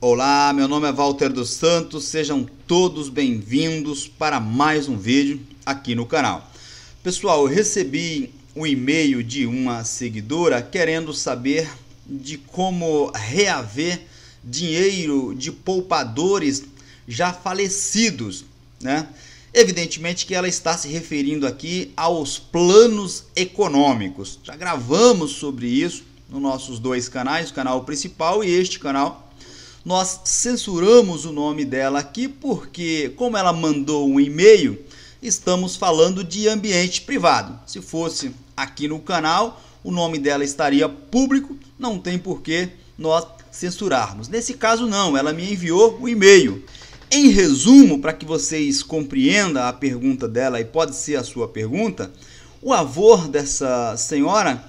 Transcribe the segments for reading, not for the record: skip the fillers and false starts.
Olá, meu nome é Walter dos Santos, sejam todos bem-vindos para mais um vídeo aqui no canal. Pessoal, eu recebi um e-mail de uma seguidora querendo saber de como reaver dinheiro de poupadores já falecidos, né? Evidentemente que ela está se referindo aqui aos planos econômicos. Já gravamos sobre isso nos nossos dois canais, o canal principal e este canal. Nós censuramos o nome dela aqui porque, como ela mandou um e-mail, estamos falando de ambiente privado. Se fosse aqui no canal, o nome dela estaria público, não tem por que nós censurarmos. Nesse caso não, ela me enviou o e-mail. Em resumo, para que vocês compreendam a pergunta dela, e pode ser a sua pergunta, o avô dessa senhora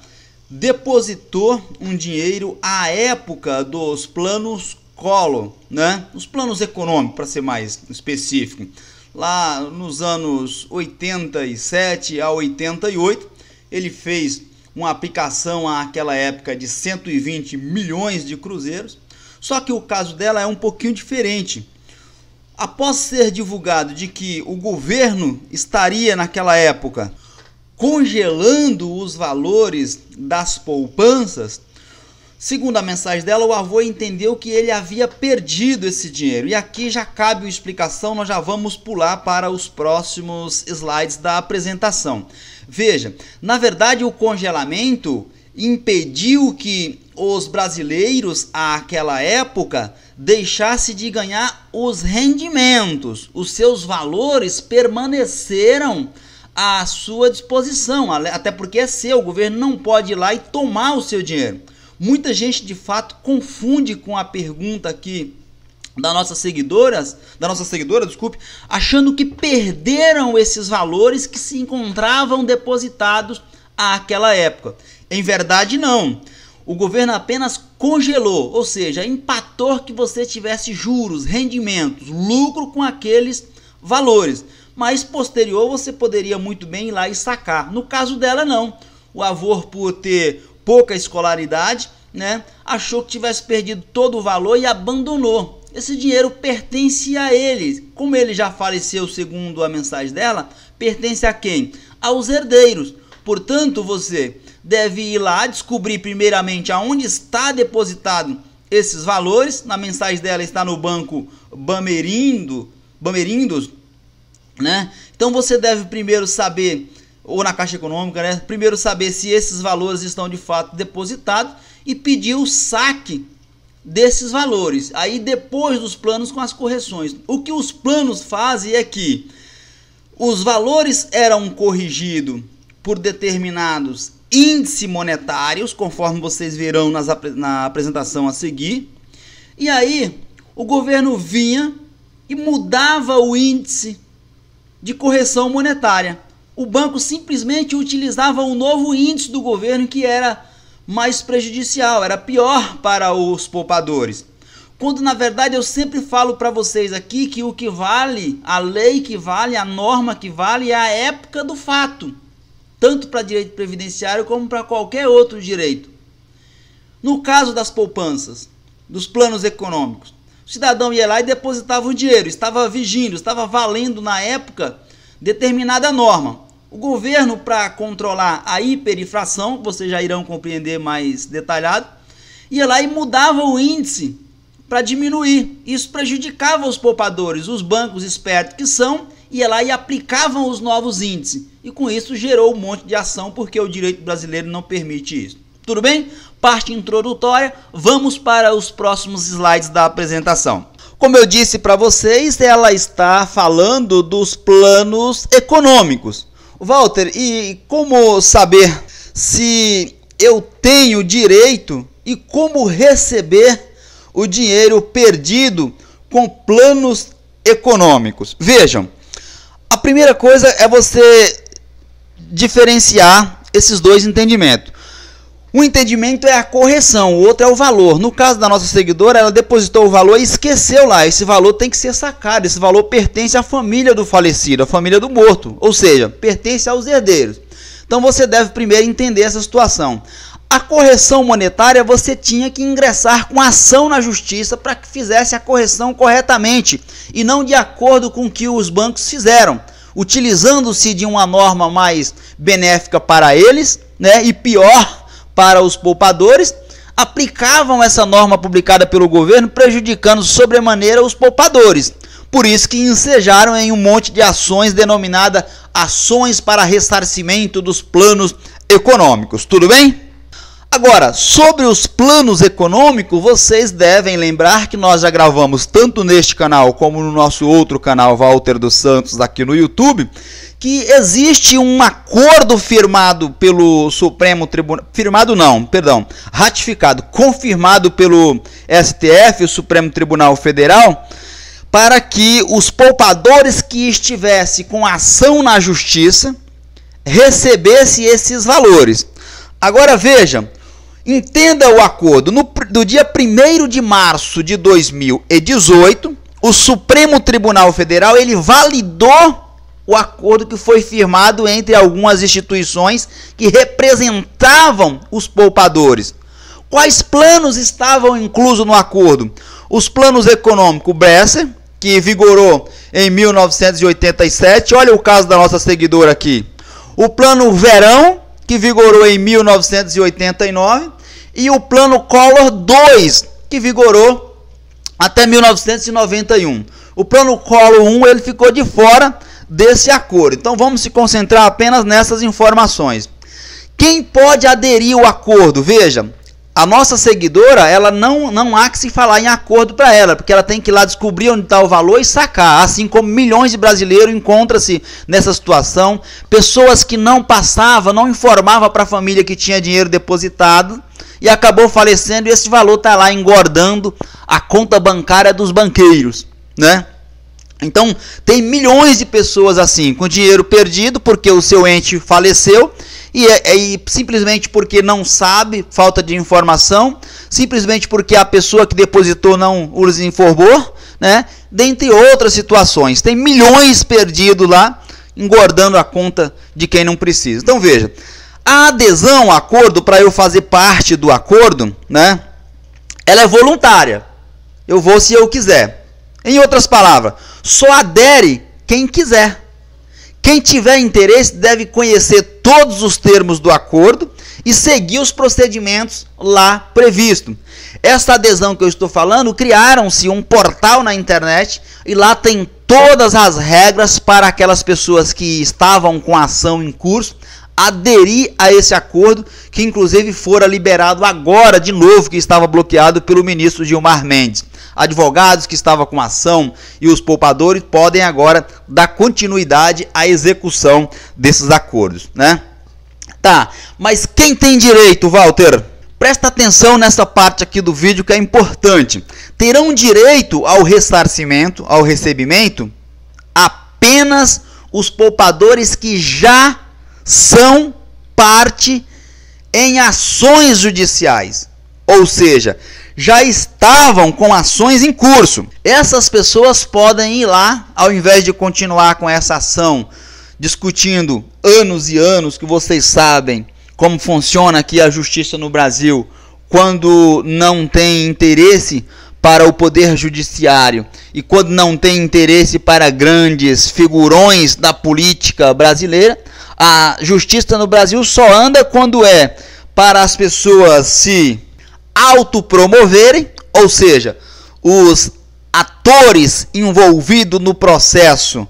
depositou um dinheiro à época dos planos Collor, né? Os planos econômicos, para ser mais específico, lá nos anos 87 a 88, ele fez uma aplicação àquela época de 120 milhões de cruzeiros, só que o caso dela é um pouquinho diferente. Após ser divulgado de que o governo estaria naquela época congelando os valores das poupanças, segundo a mensagem dela, o avô entendeu que ele havia perdido esse dinheiro. E aqui já cabe uma explicação, nós já vamos pular para os próximos slides da apresentação. Veja, na verdade o congelamento impediu que os brasileiros àquela época deixassem de ganhar os rendimentos. Os seus valores permaneceram à sua disposição, até porque é seu, o governo não pode ir lá e tomar o seu dinheiro. Muita gente de fato confunde com a pergunta aqui da nossa seguidora, achando que perderam esses valores que se encontravam depositados àquela época. Em verdade não. O governo apenas congelou, ou seja, empatou que você tivesse juros, rendimentos, lucro com aqueles valores. Mas posterior você poderia muito bem ir lá e sacar. No caso dela não. O avô, por ter pouca escolaridade, né, achou que tivesse perdido todo o valor e abandonou. Esse dinheiro pertence a ele. Como ele já faleceu, segundo a mensagem dela, pertence a quem? Aos herdeiros. Portanto, você deve ir lá descobrir primeiramente aonde está depositado esses valores. Na mensagem dela está no banco Bamerindos, né? Então você deve primeiro saber, ou na Caixa Econômica, né? Primeiro saber se esses valores estão de fato depositados e pedir o saque desses valores. Aí depois dos planos com as correções. O que os planos fazem é que os valores eram corrigidos por determinados índices monetários, conforme vocês verão na apresentação a seguir. E aí o governo vinha e mudava o índice de correção monetária. O banco simplesmente utilizava um novo índice do governo que era mais prejudicial, era pior para os poupadores. Quando na verdade eu sempre falo para vocês aqui que o que vale, a lei que vale, a norma que vale é a época do fato. Tanto para direito previdenciário como para qualquer outro direito. No caso das poupanças, dos planos econômicos, o cidadão ia lá e depositava o dinheiro, estava vigindo, estava valendo na época determinada norma. O governo, para controlar a hiperinflação, vocês já irão compreender mais detalhado, ia lá e mudava o índice para diminuir. Isso prejudicava os poupadores, os bancos espertos que são, ia lá e aplicavam os novos índices. E com isso gerou um monte de ação, porque o direito brasileiro não permite isso. Tudo bem? Parte introdutória, vamos para os próximos slides da apresentação. Como eu disse para vocês, ela está falando dos planos econômicos. Walter, e como saber se eu tenho direito e como receber o dinheiro perdido com planos econômicos? Vejam, a primeira coisa é você diferenciar esses dois entendimentos. Um entendimento é a correção, o outro é o valor. No caso da nossa seguidora, ela depositou o valor e esqueceu lá. Esse valor tem que ser sacado, esse valor pertence à família do falecido, à família do morto, ou seja, pertence aos herdeiros. Então você deve primeiro entender essa situação. A correção monetária você tinha que ingressar com ação na justiça para que fizesse a correção corretamente e não de acordo com o que os bancos fizeram, utilizando-se de uma norma mais benéfica para eles, né, e pior para os poupadores, aplicavam essa norma publicada pelo governo, prejudicando sobremaneira os poupadores. Por isso que ensejaram em um monte de ações denominadas ações para ressarcimento dos planos econômicos. Tudo bem? Agora, sobre os planos econômicos, vocês devem lembrar que nós já gravamos tanto neste canal como no nosso outro canal, Walter dos Santos, aqui no YouTube, que existe um acordo firmado pelo Supremo Tribunal, ratificado, confirmado pelo STF, o Supremo Tribunal Federal, para que os poupadores que estivessem com ação na justiça recebessem esses valores. Agora veja, entenda o acordo. No dia 1º de março de 2018, o Supremo Tribunal Federal ele validou o acordo que foi firmado entre algumas instituições que representavam os poupadores. Quais planos estavam inclusos no acordo? Os planos econômicos Bresser, que vigorou em 1987, olha o caso da nossa seguidora aqui. O plano Verão, que vigorou em 1989, e o plano Collor II, que vigorou até 1991. O plano Collor I ele ficou de fora desse acordo. Então vamos se concentrar apenas nessas informações. Quem pode aderir ao acordo? Veja, a nossa seguidora, ela não há que se falar em acordo para ela, porque ela tem que ir lá descobrir onde está o valor e sacar, assim como milhões de brasileiros encontram-se nessa situação, pessoas que não passavam, não informavam para a família que tinha dinheiro depositado e acabou falecendo e esse valor está lá engordando a conta bancária dos banqueiros, né? Então, tem milhões de pessoas assim, com dinheiro perdido porque o seu ente faleceu e simplesmente porque não sabe, falta de informação, simplesmente porque a pessoa que depositou não os informou, né? Dentre outras situações. Tem milhões perdidos lá, engordando a conta de quem não precisa. Então, veja, a adesão ao acordo, para eu fazer parte do acordo, né? Ela é voluntária. Eu vou se eu quiser. Em outras palavras, só adere quem quiser. Quem tiver interesse deve conhecer todos os termos do acordo e seguir os procedimentos lá previstos. Essa adesão que eu estou falando, criaram-se um portal na internet e lá tem todas as regras para aquelas pessoas que estavam com a ação em curso aderir a esse acordo, que inclusive fora liberado agora de novo, que estava bloqueado pelo ministro Gilmar Mendes. Advogados que estavam com ação e os poupadores podem agora dar continuidade à execução desses acordos, né? Tá, mas quem tem direito, Walter? Presta atenção nessa parte aqui do vídeo que é importante. Terão direito ao ressarcimento, ao recebimento, apenas os poupadores que já são parte em ações judiciais, ou seja, já estavam com ações em curso. Essas pessoas podem ir lá, ao invés de continuar com essa ação, discutindo anos e anos, que vocês sabem como funciona aqui a justiça no Brasil, quando não tem interesse para o poder judiciário e quando não tem interesse para grandes figurões da política brasileira. A justiça no Brasil só anda quando é para as pessoas se autopromoverem, ou seja, os atores envolvidos no processo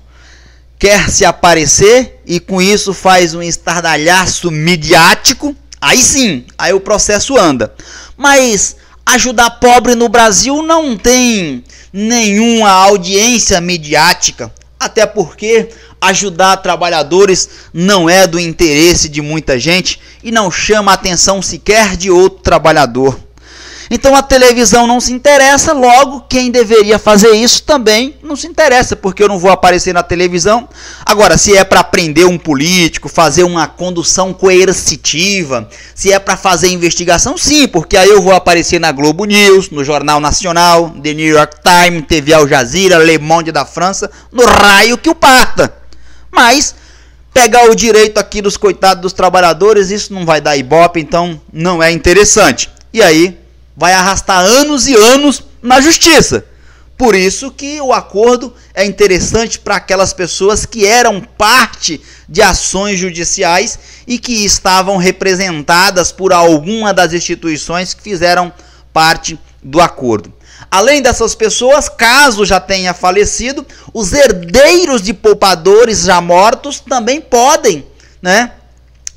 quer se aparecer e com isso faz um estardalhaço midiático, aí sim, aí o processo anda. Mas ajudar pobre no Brasil não tem nenhuma audiência midiática, até porque ajudar trabalhadores não é do interesse de muita gente e não chama a atenção sequer de outro trabalhador. Então a televisão não se interessa, logo quem deveria fazer isso também não se interessa, porque eu não vou aparecer na televisão. Agora, se é para prender um político, fazer uma condução coercitiva, se é para fazer investigação, sim, porque aí eu vou aparecer na Globo News, no Jornal Nacional, The New York Times, TV Al Jazeera, Le Monde da França, no raio que o parta. Mas pegar o direito aqui dos coitados dos trabalhadores, isso não vai dar ibope, então não é interessante. E aí vai arrastar anos e anos na justiça. Por isso que o acordo é interessante para aquelas pessoas que eram parte de ações judiciais e que estavam representadas por alguma das instituições que fizeram parte do acordo. Além dessas pessoas, caso já tenha falecido, os herdeiros de poupadores já mortos também podem, né,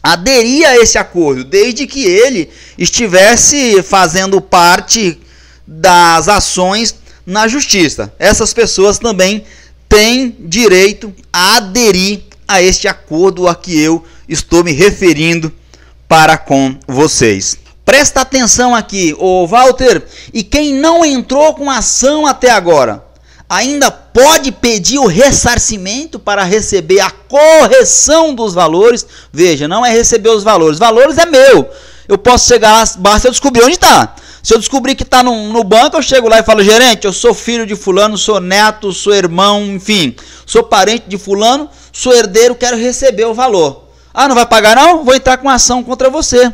aderir a esse acordo, desde que ele estivesse fazendo parte das ações na justiça. Essas pessoas também têm direito a aderir a este acordo a que eu estou me referindo para com vocês. Presta atenção aqui, ô Walter, e quem não entrou com ação até agora, ainda pode pedir o ressarcimento para receber a correção dos valores. Veja, não é receber os valores é meu. Eu posso chegar lá, basta eu descobrir onde está. Se eu descobrir que está no banco, eu chego lá e falo: gerente, eu sou filho de fulano, sou neto, sou irmão, enfim, sou parente de fulano, sou herdeiro, quero receber o valor. Ah, não vai pagar não? Vou entrar com ação contra você.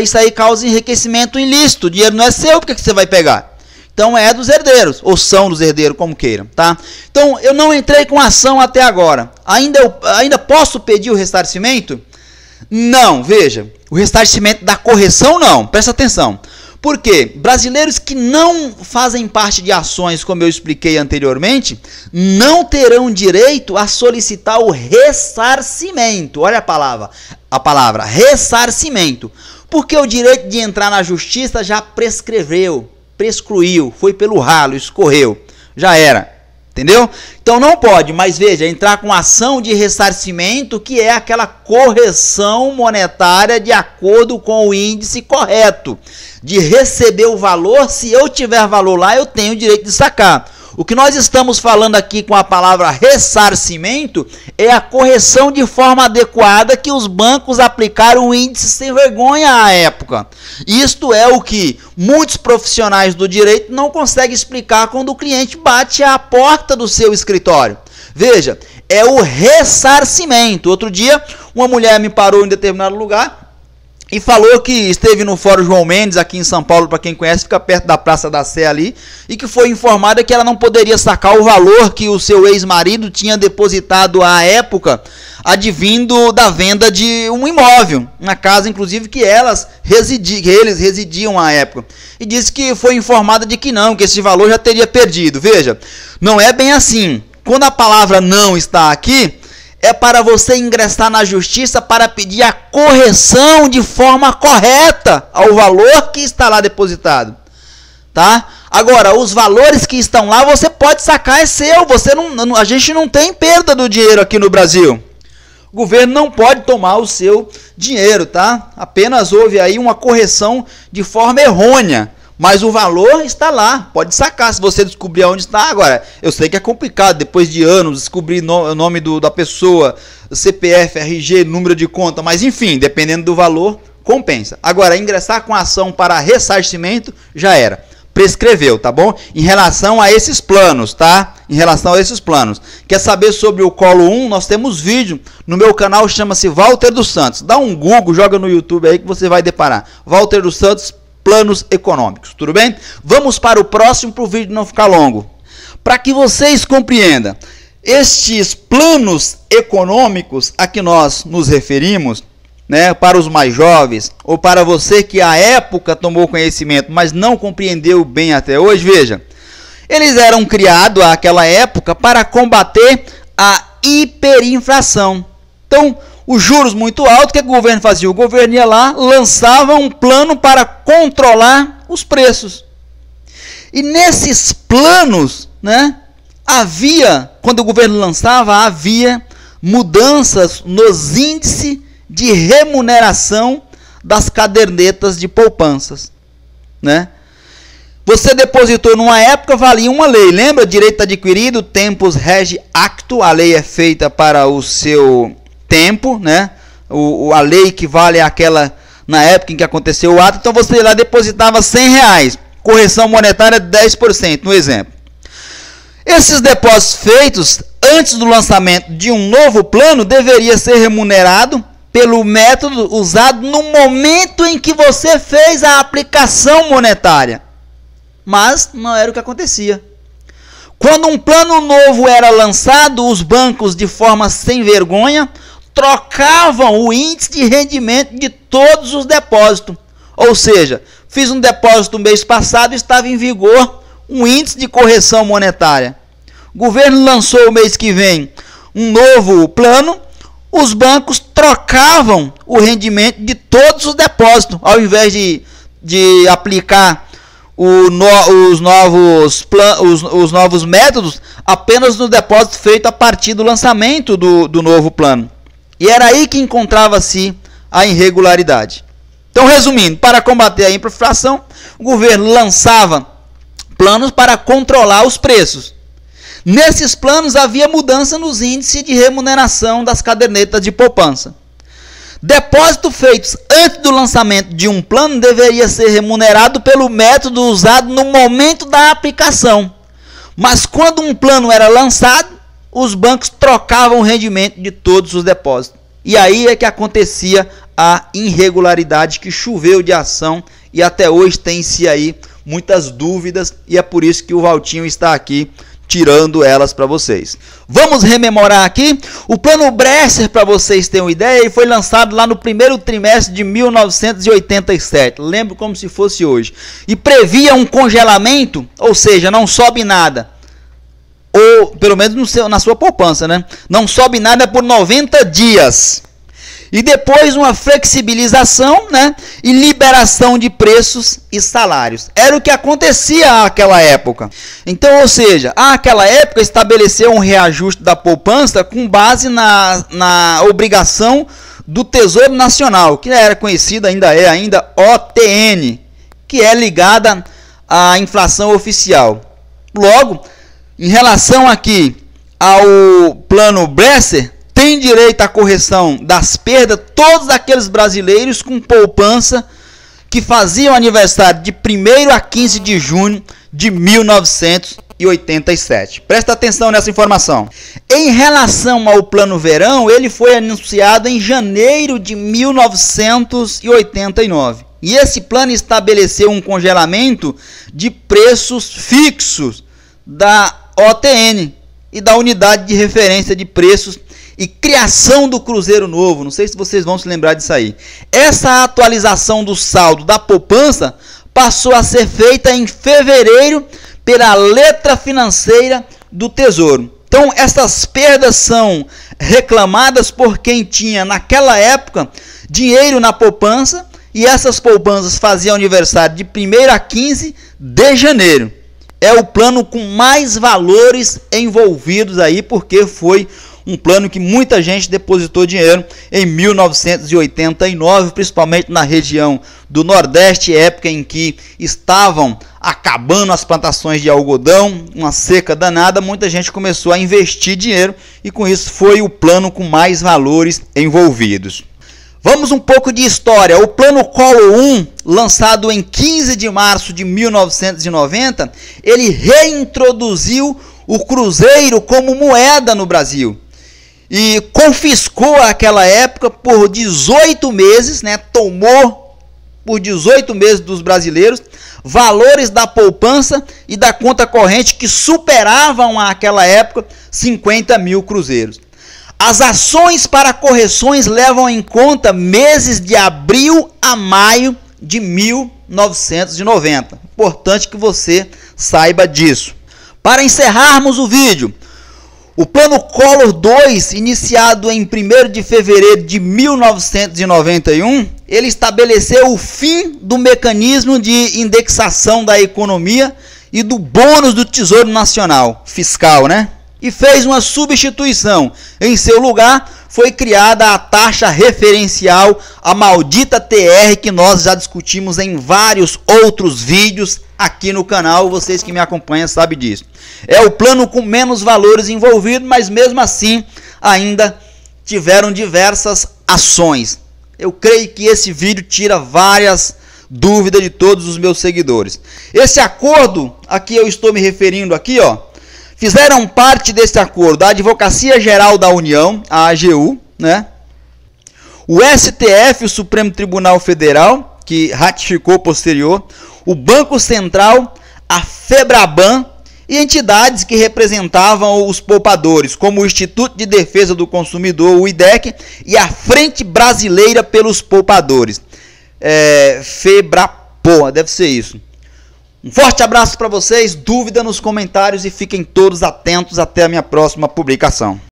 Isso aí causa enriquecimento ilícito, o dinheiro não é seu, por que você vai pegar? Então é dos herdeiros, ou são dos herdeiros, como queiram, tá? Então eu não entrei com ação até agora. Ainda posso pedir o ressarcimento? Não, veja, o ressarcimento da correção não, presta atenção. Por quê? Brasileiros que não fazem parte de ações, como eu expliquei anteriormente, não terão direito a solicitar o ressarcimento. Olha a palavra ressarcimento. Porque o direito de entrar na justiça já prescruiu, foi pelo ralo, escorreu, já era. Entendeu? Então não pode, mas veja, entrar com ação de ressarcimento, que é aquela correção monetária de acordo com o índice correto, de receber o valor. Se eu tiver valor lá, eu tenho o direito de sacar. O que nós estamos falando aqui com a palavra ressarcimento é a correção de forma adequada que os bancos aplicaram o índice sem vergonha à época. Isto é o que muitos profissionais do direito não conseguem explicar quando o cliente bate à porta do seu escritório. Veja, é o ressarcimento. Outro dia, uma mulher me parou em determinado lugar e falou que esteve no Fórum João Mendes, aqui em São Paulo, para quem conhece, fica perto da Praça da Sé ali, e que foi informada que ela não poderia sacar o valor que o seu ex-marido tinha depositado à época, advindo da venda de um imóvel, uma casa, inclusive, que eles residiam à época. E disse que foi informada de que não, que esse valor já teria perdido. Veja, não é bem assim. Quando a palavra não está aqui, é para você ingressar na justiça para pedir a correção de forma correta ao valor que está lá depositado, tá? Agora, os valores que estão lá, você pode sacar, é seu. A gente não tem perda do dinheiro aqui no Brasil. O governo não pode tomar o seu dinheiro, tá? Apenas houve aí uma correção de forma errônea. Mas o valor está lá, pode sacar se você descobrir onde está. Agora, eu sei que é complicado, depois de anos, descobrir o nome da pessoa, CPF, RG, número de conta, mas enfim, dependendo do valor, compensa. Agora, ingressar com ação para ressarcimento, já era. Prescreveu, tá bom? Em relação a esses planos, tá? Em relação a esses planos. Quer saber sobre o Colo 1? Nós temos vídeo no meu canal, chama-se Walter dos Santos. Dá um Google, joga no YouTube aí que você vai deparar. Walter dos Santos, planos econômicos, tudo bem? Vamos para o próximo, para o vídeo não ficar longo. Para que vocês compreendam, estes planos econômicos a que nós nos referimos, né, para os mais jovens, ou para você que à época tomou conhecimento, mas não compreendeu bem até hoje, veja, eles eram criados àquela época para combater a hiperinflação. Então, os juros muito altos, o que o governo fazia? O governo ia lá, lançava um plano para controlar os preços. E nesses planos, né, quando o governo lançava, havia mudanças nos índices de remuneração das cadernetas de poupanças, né? Você depositou numa época, valia uma lei. Lembra? Direito adquirido, tempus rege actu. A lei é feita para o seu tempo, né? A lei que vale aquela na época em que aconteceu o ato. Então você lá depositava R$100, correção monetária 10%, no exemplo. Esses depósitos feitos antes do lançamento de um novo plano, deveria ser remunerado pelo método usado no momento em que você fez a aplicação monetária. Mas não era o que acontecia. Quando um plano novo era lançado, os bancos, de forma sem vergonha, trocavam o índice de rendimento de todos os depósitos. Ou seja, fiz um depósito no mês passado e estava em vigor um índice de correção monetária. O governo lançou o mês que vem um novo plano, os bancos trocavam o rendimento de todos os depósitos, ao invés de aplicar os novos métodos apenas no depósito feito a partir do lançamento do novo plano. E era aí que encontrava-se a irregularidade. Então, resumindo, para combater a inflação, o governo lançava planos para controlar os preços. Nesses planos havia mudança nos índices de remuneração das cadernetas de poupança. Depósitos feitos antes do lançamento de um plano deveria ser remunerado pelo método usado no momento da aplicação. Mas quando um plano era lançado, os bancos trocavam o rendimento de todos os depósitos. E aí é que acontecia a irregularidade, que choveu de ação e até hoje tem-se aí muitas dúvidas, e é por isso que o Valtinho está aqui tirando elas para vocês. Vamos rememorar aqui o plano Bresser, para vocês terem uma ideia. Ele foi lançado lá no primeiro trimestre de 1987, lembro como se fosse hoje, e previa um congelamento, ou seja, não sobe nada, ou pelo menos na sua poupança, né? Não sobe nada por 90 dias. E depois uma flexibilização, né, e liberação de preços e salários. Era o que acontecia naquela época. Então, ou seja, naquela época estabeleceu um reajuste da poupança com base na obrigação do Tesouro Nacional, que era conhecida, ainda OTN, que é ligada à inflação oficial. Logo, em relação aqui ao plano Bresser, tem direito à correção das perdas todos aqueles brasileiros com poupança que faziam aniversário de 1º a 15 de junho de 1987. Presta atenção nessa informação. Em relação ao plano verão, ele foi anunciado em janeiro de 1989. E esse plano estabeleceu um congelamento de preços fixos da OTN e da unidade de referência de preços e criação do Cruzeiro Novo. Não sei se vocês vão se lembrar disso aí. Essa atualização do saldo da poupança passou a ser feita em fevereiro pela letra financeira do Tesouro. Então, essas perdas são reclamadas por quem tinha, naquela época, dinheiro na poupança, e essas poupanças faziam aniversário de 1º a 15 de janeiro. É o plano com mais valores envolvidos aí, porque foi um plano que muita gente depositou dinheiro em 1989, principalmente na região do Nordeste, época em que estavam acabando as plantações de algodão, uma seca danada. Muita gente começou a investir dinheiro e com isso foi o plano com mais valores envolvidos. Vamos um pouco de história. O plano Collor 1, lançado em 15 de março de 1990, ele reintroduziu o cruzeiro como moeda no Brasil e confiscou naquela época por 18 meses, né, tomou por 18 meses dos brasileiros valores da poupança e da conta corrente que superavam naquela época 50 mil cruzeiros. As ações para correções levam em conta meses de abril a maio de 1990. Importante que você saiba disso. Para encerrarmos o vídeo, o plano Collor 2, iniciado em 1º de fevereiro de 1991, ele estabeleceu o fim do mecanismo de indexação da economia e do bônus do Tesouro Nacional fiscal, né? E fez uma substituição. Em seu lugar, foi criada a taxa referencial, a maldita TR, que nós já discutimos em vários outros vídeos aqui no canal. Vocês que me acompanham sabem disso. É o plano com menos valores envolvidos, mas mesmo assim ainda tiveram diversas ações. Eu creio que esse vídeo tira várias dúvidas de todos os meus seguidores. Esse acordo a que eu estou me referindo aqui, ó, Fizeram parte desse acordo a Advocacia Geral da União, a AGU, né? O STF, o Supremo Tribunal Federal, que ratificou posterior, o Banco Central, a FEBRABAN e entidades que representavam os poupadores, como o Instituto de Defesa do Consumidor, o IDEC, e a Frente Brasileira pelos Poupadores. FEBRAPO, deve ser isso. Um forte abraço para vocês, dúvida nos comentários e fiquem todos atentos até a minha próxima publicação.